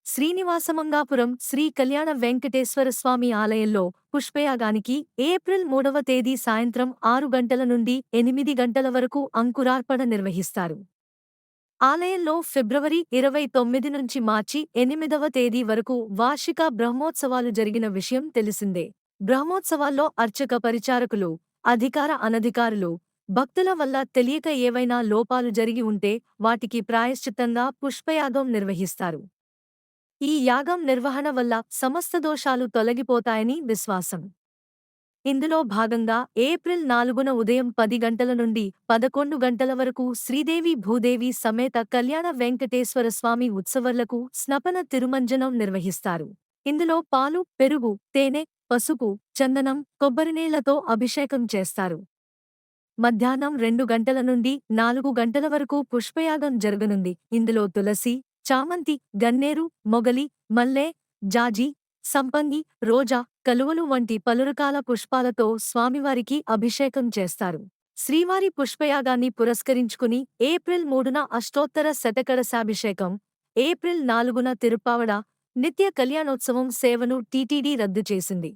శ్రీనివాసమంగాపురం శ్రీ కళ్యాణ వెంకటేశ్వర స్వామి ఆలయంలో పుష్పయాగానికి ఏప్రిల్ 3వ తేదీ సాయంత్రం 6 గంటల నుండి 8 గంటల వరకు అంకురార్పణ నిర్వహిస్తారు. ఆలయంలో ఫిబ్రవరి 29 నుంచి మార్చి 8వ తేదీ వరకు వార్షిక బ్రహ్మోత్సవాలు జరిగిన విషయం తెలిసిందే. బ్రహ్మోత్సవాల్లో అర్చక పరిచారకులు, అధికార అనధికారులు, భక్తుల వల్ల తెలియక ఏవైనా లోపాలు జరిగి ఉంటే వాటికి ప్రాయశ్చిత్తంగా పుష్పయాగం నిర్వహిస్తారు. ఈ యాగం నిర్వహణ వల్ల సమస్త దోషాలు తొలగిపోతాయని విశ్వాసం. ఇందులో భాగంగా ఏప్రిల్ 4న ఉదయం 10 గంటల నుండి 11 గంటల వరకు శ్రీదేవి భూదేవి సమేత కళ్యాణ వెంకటేశ్వర స్వామి ఉత్సవర్లకు స్నపన తిరుమంజనం నిర్వహిస్తారు. ఇందులో పాలు, పెరుగు, తేనె, పసుపు, చందనం, కొబ్బరినీళ్లతో అభిషేకం చేస్తారు. మధ్యాహ్నం 2 గంటల నుండి 4 గంటల వరకు పుష్పయాగం జరగనుంది. ఇందులో తులసి, చామంతి, గన్నేరు, మొగలి, మల్లె, జాజి, సంపంగి, రోజా, కలువలు వంటి పలురకాల పుష్పాలతో స్వామివారికి అభిషేకం చేస్తారు. శ్రీవారి పుష్పయాగాన్ని పురస్కరించుకుని ఏప్రిల్ 3న అష్టోత్తర శతకలశాభిషేకం, ఏప్రిల్ 4న తిరుప్పావడ, నిత్య కళ్యాణోత్సవం సేవను టీటీడీ రద్దు చేసింది.